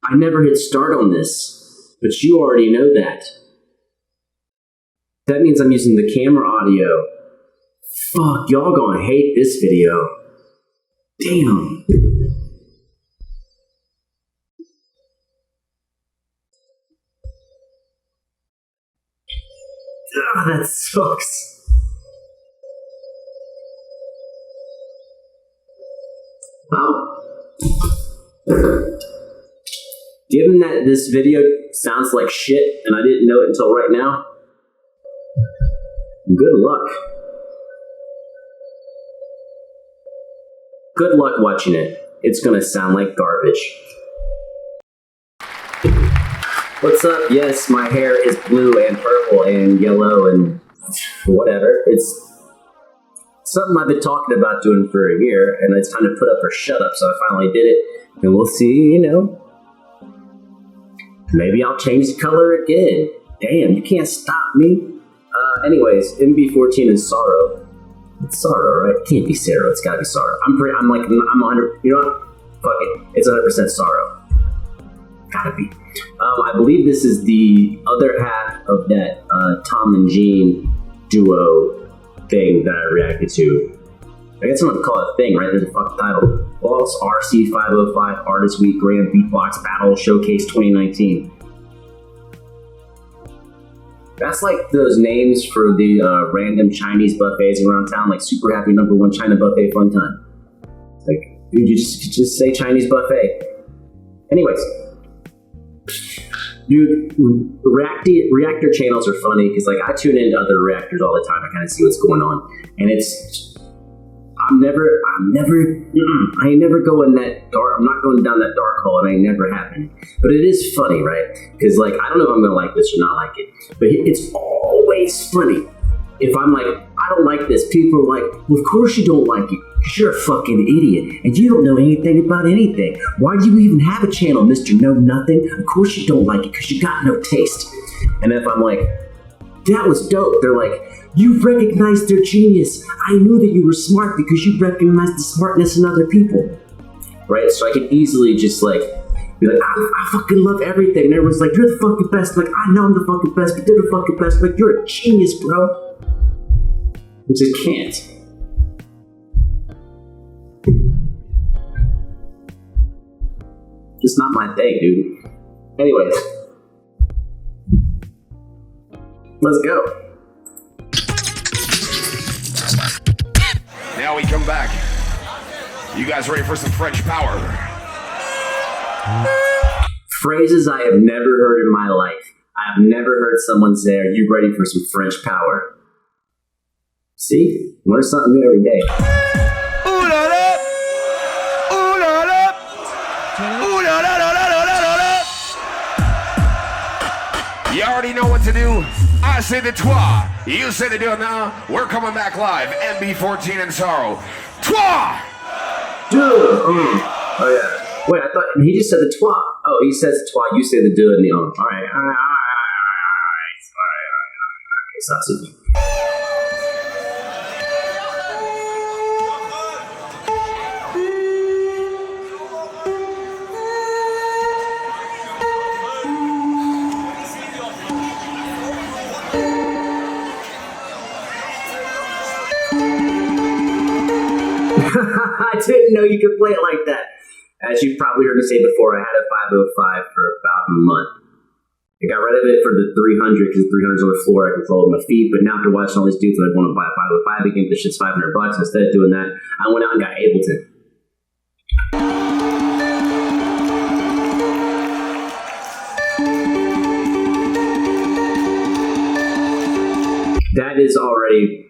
I never hit start on this, but you already know that. That means I'm using the camera audio. Fuck, y'all gonna hate this video. Damn. Ah, that sucks. Well, given that this video sounds like shit and I didn't know it until right now, good luck. Good luck watching it. It's gonna sound like garbage. What's up? Yes, my hair is blue and purple and yellow and whatever. It's something I've been talking about doing for a year, and it's time to put up or shut up, so I finally did it. And we'll see, you know. Maybe I'll change the color again. Damn, you can't stop me. Anyways, MB14 and SARO. It's SARO, right? It can't be SARO. It's gotta be SARO. I'm 100. You know what? Fuck it. It's 100% SARO. Gotta be. I believe this is the other half of that Tom and Jean duo thing that I reacted to. I guess I'm gonna call it a thing, right? There's a fucking title. Boss Rc-505 Artist Week Grand Beatbox Battle Showcase 2019. That's like those names for the random Chinese buffets around town, like Super Happy #1 China Buffet Fun Time. Like, you just say Chinese buffet. Anyways. Dude, reactor channels are funny because like I tune into other reactors all the time. I kind of see what's going on, and I ain't never going that dark. I'm not going down that dark hole. It ain't never happened. But it is funny, right? Because like I don't know if I'm gonna like this or not like it, but it's always funny. If I'm like, I don't like this, people are like, well, of course you don't like it. You're a fucking idiot, and you don't know anything about anything. Why do you even have a channel, Mr. Know Nothing? Of course you don't like it, because you got no taste. And if I'm like, that was dope, they're like, you recognized their genius. I knew that you were smart because you recognized the smartness in other people. Right? So I could easily just like, be like, I fucking love everything. And everyone's like, you're the fucking best. Like, I know I'm the fucking best, but they're the fucking best. Like, you're a genius, bro. Which I can't. It's not my thing, dude. Anyways. Let's go. Now we come back. You guys ready for some French power? Phrases I have never heard in my life. I have never heard someone say, are you ready for some French power? See? Learn something new every day. Ooh la la! Ooh la la! Ooh la la la la la la la! You already know what to do. I say the toi. You say the do it now. We're coming back live. MB14 and SARO. Toi! Dude! Oh yeah. Wait, I thought he just said the toi. Oh, he says toi. You say the do and the on. All right. Okay, I didn't know you could play it like that. As you've probably heard me say before, I had a 505 for about a month. I got rid of it for the 300 because the 300's on the floor. I controlled my feet, but now after watching all these dudes, I want to buy a 505 again. This shit's $500. Instead of doing that, I went out and got Ableton. That is already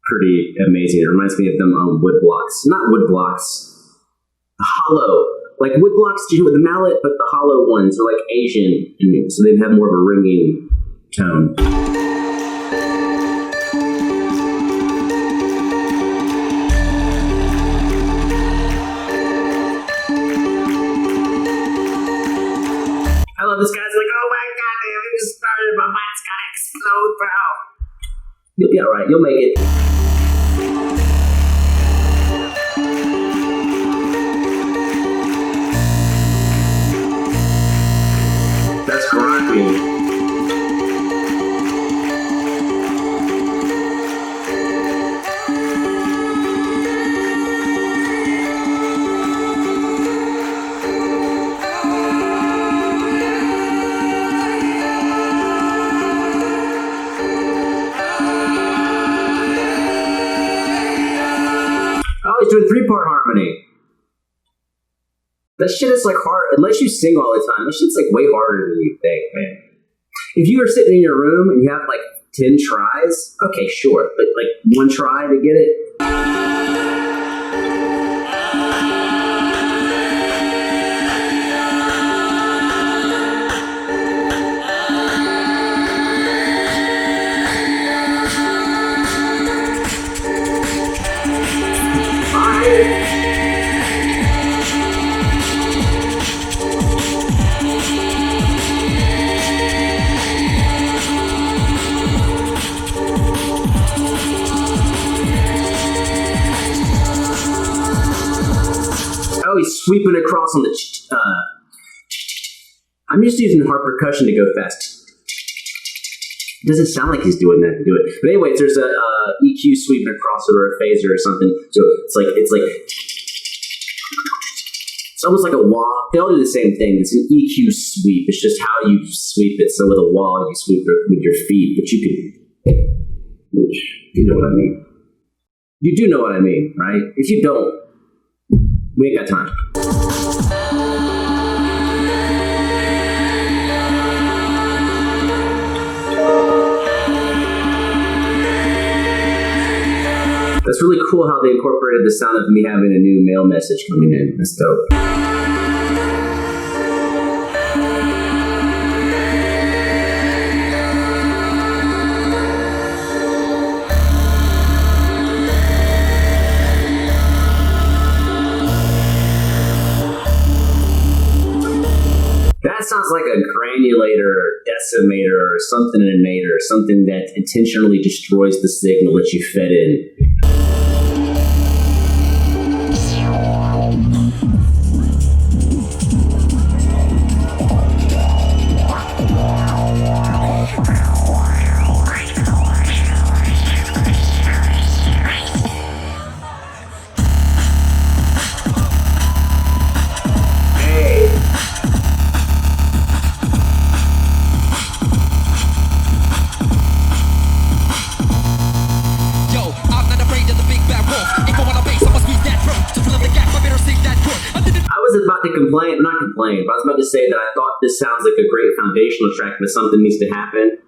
pretty amazing. It reminds me of them wood blocks. Not wood blocks. Hollow. Like wood blocks do with the mallet, but the hollow ones are like Asian, so they have more of a ringing tone. I love this guy's like, oh my god, I just started, my mind's gotta explode, bro. You'll be alright, you'll make it. always doing 3-part harmony. That shit is like hard, unless you sing all the time. That shit's like way harder than you think, man. If you are sitting in your room and you have like 10 tries, okay, sure, but like 1 try to get it. Oh, he's sweeping across on the. I'm just using hard percussion to go fast. It doesn't sound like he's doing that to do it. But anyways, there's a EQ sweeping across it or a phaser or something. So it's like it's almost like a wah. They all do the same thing. It's an EQ sweep. It's just how you sweep it. So with a wah, you sweep it with your feet, but you know what I mean. You do know what I mean, right? If you don't, we ain't got time. That's really cool how they incorporated the sound of me having a new mail message coming in. That's dope. That sounds like a granulator or decimator or something innator, something that intentionally destroys the signal that you fed in. I'm not complaining, but I was about to say that I thought this sounds like a great foundational track, but something needs to happen.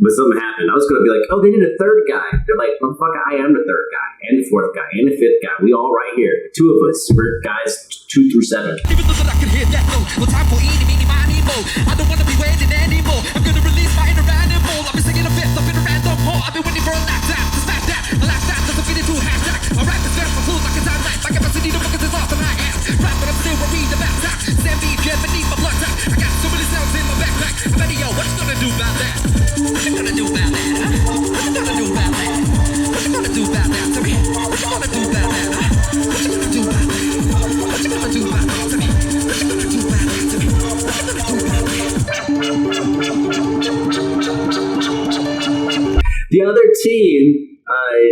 But something happened. I was going to be like, oh, they need a third guy. They're like, motherfucker, I am the third guy, and the fourth guy, and the fifth guy. We all right here. 2 of us. We're guys 2 through 7. Even though that I can hear that note, well, time for eating, meaning, miny, mo. I don't want to be waiting anymore. I'm going to release my inner animal. I've been singing a fifth up in a random hole. I've been waiting for a laptop to snap that. The last time doesn't fit into a hashtag. I rap this verse for fools like it's alright. My capacity to focus is awesome, I am. Rap, but I'm still worried about that. Sam B, get beneath my blood tap. I got so many sounds in my backpack. I'm ready, yo, what you gonna do about that? What you gonna do about that? What you gonna do about that? What you gonna do about that to me? What you gonna do about that? What you gonna do about that? What you gonna do about that to me? What you gonna do about that to me? What you gonna do about that? The other team,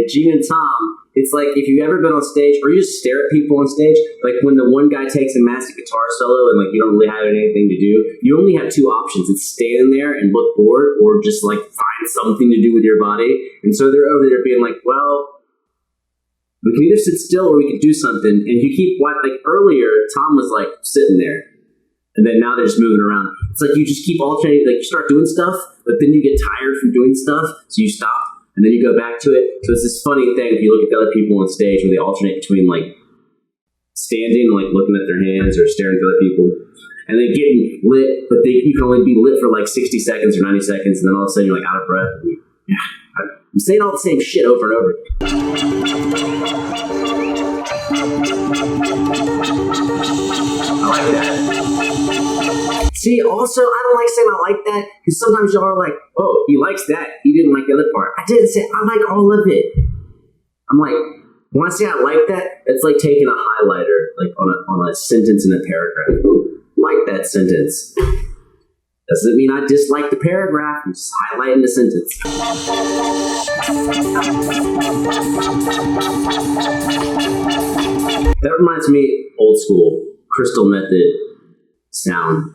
Gene and Tom, it's like if you've ever been on stage or you just stare at people on stage, like when the one guy takes a massive guitar solo and like you don't really have anything to do, you only have 2 options. It's stand there and look bored or just like find something to do with your body. And so they're over there being like, well, we can either sit still or we can do something. And you keep, like earlier, Tom was like sitting there. And then now they're just moving around. It's like you just keep alternating, like you start doing stuff, but then you get tired from doing stuff, so you stop, and then you go back to it. So it's this funny thing if you look at the other people on stage where they alternate between like standing, like looking at their hands or staring at other people, and then getting lit, but you can only be lit for like 60 seconds or 90 seconds, and then all of a sudden you're like out of breath. I'm saying all the same shit over and over. I like that. See, also, I don't like saying I like that, because sometimes y'all are like, oh, he likes that, he didn't like the other part. I didn't say I like all of it. I'm like, when I say I like that, it's like taking a highlighter, like on a sentence in a paragraph. Ooh, like that sentence. Doesn't mean I dislike the paragraph, I'm just highlighting the sentence. That reminds me, old school, Crystal Method sound.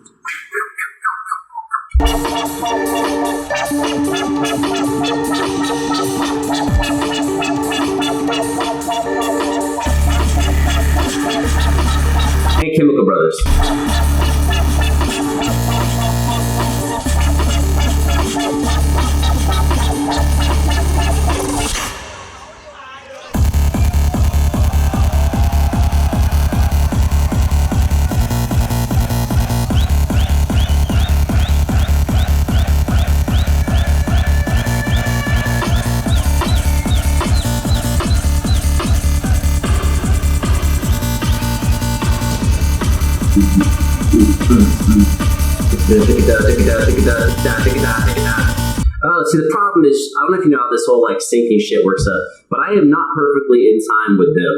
See, the problem is, I don't know if you know how this whole like syncing shit works up, but I am not perfectly in time with them.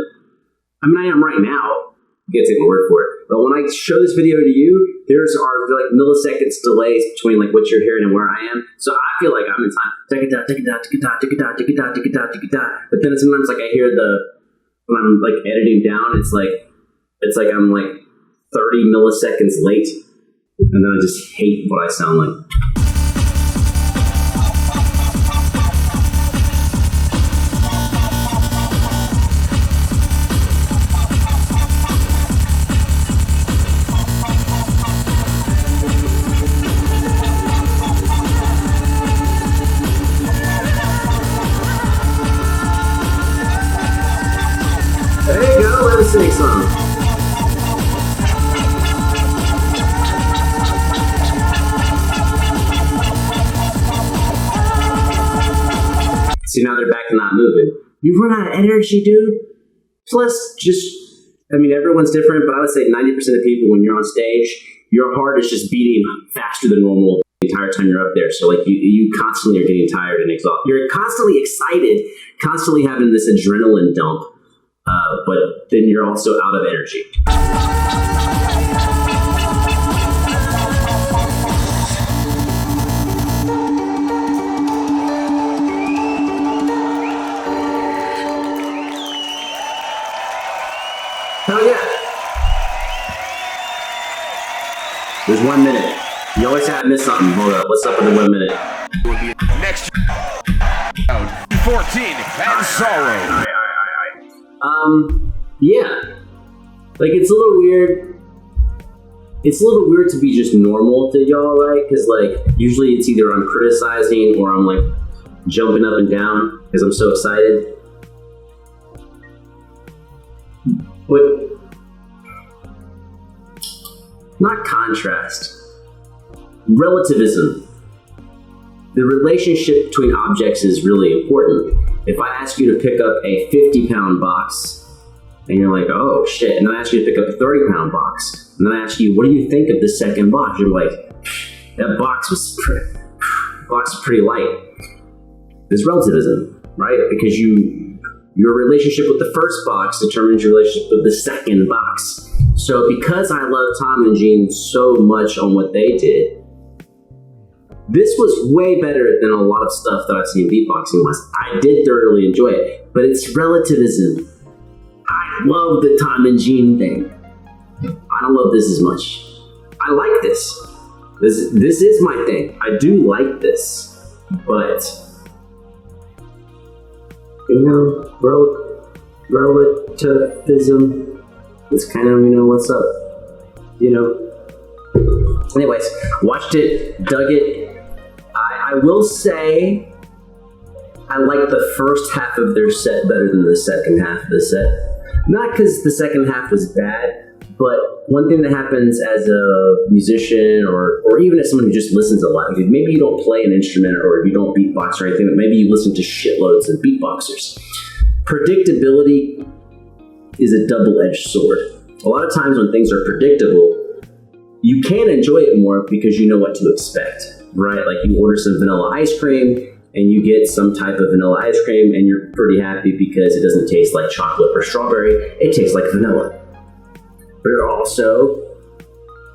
I mean, I am right now. You can't take my word for it. But when I show this video to you, there's our like milliseconds delays between like what you're hearing and where I am. So I feel like I'm in time. But then sometimes like I hear when I'm like editing down, it's like I'm like 30 milliseconds late, and then I just hate what I sound like. There you go, let us sing some. See, now they're back to not moving. You run out of energy, dude. Plus, everyone's different, but I would say 90% of people, when you're on stage, your heart is just beating faster than normal the entire time you're up there. So, like, you constantly are getting tired and exhausted. You're constantly excited, constantly having this adrenaline dump. But then you're also out of energy. Hell yeah. There's 1 minute. You always have to miss something. Hold up. What's up with the 1 minute? Next round, 14 and SARO. Yeah. Like, it's a little weird. It's a little weird to be just normal to y'all, right? Because, like, usually it's either I'm criticizing or I'm, like, jumping up and down because I'm so excited. But not contrast. Relativism. The relationship between objects is really important. If I ask you to pick up a 50-pound box, and you're like, oh shit, and then I ask you to pick up a 30-pound box, and then I ask you, what do you think of the second box? You're like, that box was pretty light. There's relativism, right? Because your relationship with the first box determines your relationship with the second box. So because I love Tom and Gene so much on what they did, this was way better than a lot of stuff that I've seen beatboxing was. I did thoroughly enjoy it, but it's relativism. I love the Tom and Gene thing. I don't love this as much. I like this. This is my thing. I do like this, but relativism is kind of, what's up, Anyways, watched it, dug it. I will say I like the first half of their set better than the second half of the set. Not because the second half was bad, but one thing that happens as a musician or even as someone who just listens a lot, maybe you don't play an instrument or you don't beatbox or anything, but maybe you listen to shitloads of beatboxers. Predictability is a double-edged sword. A lot of times when things are predictable, you can enjoy it more because you know what to expect, right? Like you order some vanilla ice cream and you get some type of vanilla ice cream and you're pretty happy because it doesn't taste like chocolate or strawberry, it tastes like vanilla. But it also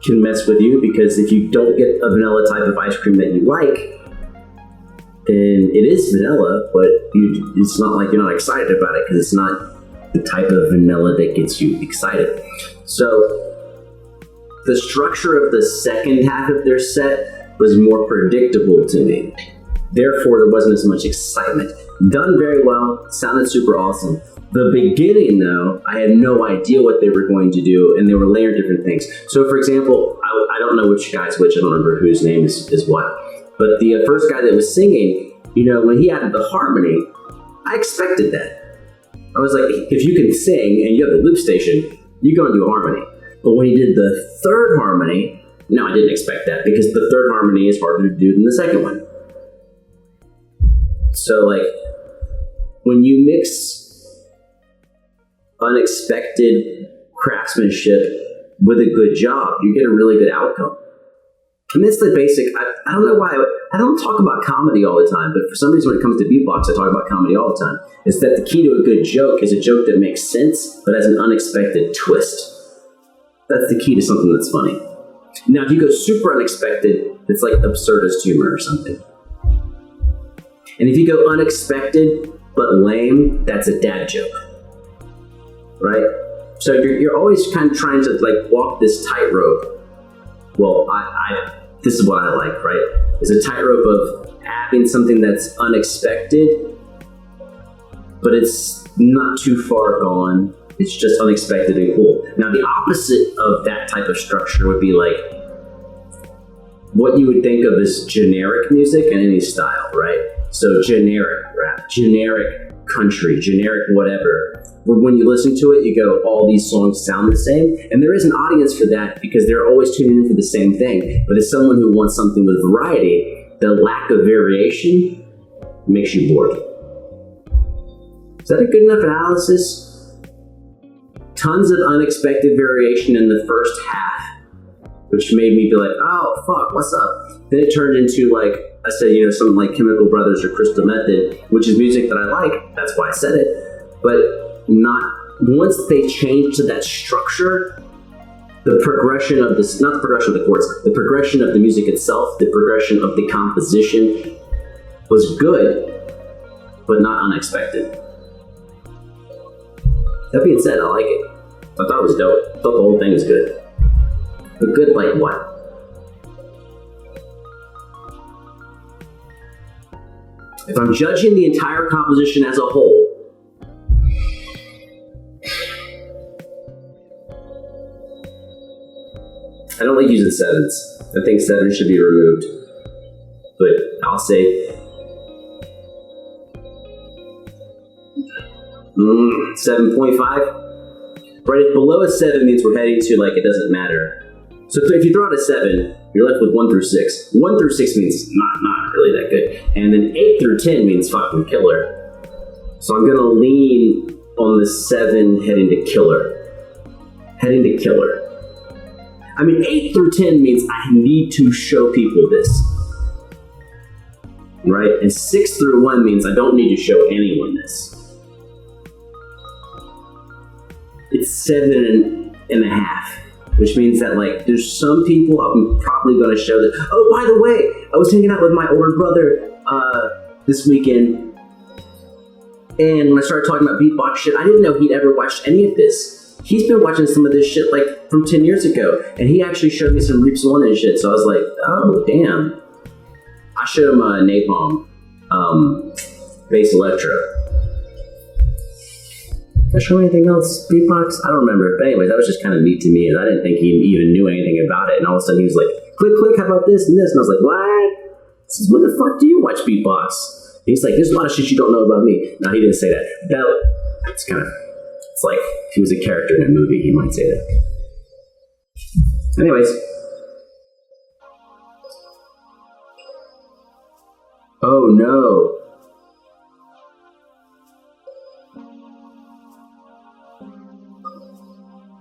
can mess with you because if you don't get a vanilla type of ice cream that you like, then it is vanilla, but it's not like you're not excited about it because it's not the type of vanilla that gets you excited. So the structure of the second half of their set was more predictable to me. Therefore, there wasn't as much excitement. Done very well, sounded super awesome. The beginning, though, I had no idea what they were going to do, and they were layering different things. So, for example, I don't know which guy's which, I don't remember whose name is what, but the first guy that was singing, when he added the harmony, I expected that. I was like, if you can sing and you have the loop station, you're going to do a harmony. But when he did the third harmony, no, I didn't expect that because the third harmony is harder to do than the second one. So, like, when you mix unexpected craftsmanship with a good job, you get a really good outcome. And that's the basic. I don't know why I don't talk about comedy all the time, but for some reason when it comes to beatbox, I talk about comedy all the time. Is that the key to a good joke is a joke that makes sense but has an unexpected twist. That's the key to something that's funny. Now, if you go super unexpected, it's like absurdist humor or something. And if you go unexpected but lame, that's a dad joke, right? So you're always kind of trying to like walk this tightrope. Well, this is what I like, right? It's a tightrope of having something that's unexpected, but it's not too far gone. It's just unexpected and cool. Now, the opposite of that type of structure would be like what you would think of as generic music in any style, right? So generic rap, generic country, generic whatever. When you listen to it, you go, all these songs sound the same. And there is an audience for that because they're always tuning in for the same thing. But as someone who wants something with variety, the lack of variation makes you bored. Is that a good enough analysis? Tons of unexpected variation in the first half, which made me be like, oh, fuck, what's up? Then it turned into like, I said, something like Chemical Brothers or Crystal Method, which is music that I like. That's why I said it. But not once they changed to that structure, the progression of this, not the progression of the chords, the progression of the music itself, the progression of the composition was good, but not unexpected. That being said, I like it. I thought it was dope. I thought the whole thing was good. But good like what? If I'm judging the entire composition as a whole, I don't like using sevens. I think sevens should be removed. But I'll say 7.5. Right, if below a 7 means we're heading to like it doesn't matter. So if you throw out a 7, you're left with 1 through 6. 1 through 6 means not really that good. And then 8 through 10 means fucking killer. So I'm gonna lean on the 7 heading to killer. Heading to killer. I mean, 8 through 10 means I need to show people this. Right? And 6 through 1 means I don't need to show anyone this. It's 7.5, which means that like there's some people I'm probably gonna show that. Oh, by the way, I was hanging out with my older brother this weekend, and when I started talking about beatbox shit, I didn't know he'd ever watched any of this. He's been watching some of this shit like from 10 years ago, and he actually showed me some Reaps 1 and shit. So I was like, oh damn. I showed him Napalm, bass electro. Did I show anything else? Beatbox? I don't remember. But anyway, that was just kind of neat to me, and I didn't think he even knew anything about it. And all of a sudden he was like, click, click, how about this and this? And I was like, what? He says, when the fuck do you watch beatbox? And he's like, there's a lot of shit you don't know about me. No, he didn't say that. It's kind of, it's like if he was a character in a movie, he might say that. Anyways. Oh no.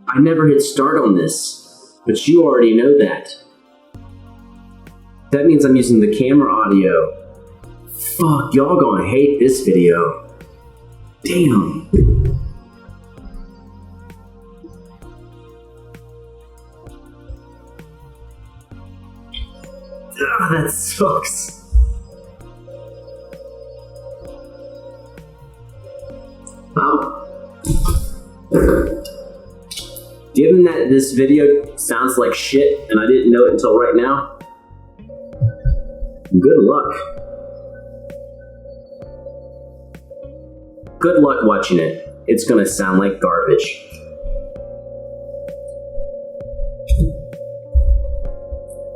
I never hit start on this, but you already know that. That means I'm using the camera audio. Fuck, y'all gonna hate this video. Damn. Ah, that sucks. Given that this video sounds like shit and I didn't know it until right now, good luck. Good luck watching it. It's gonna sound like garbage.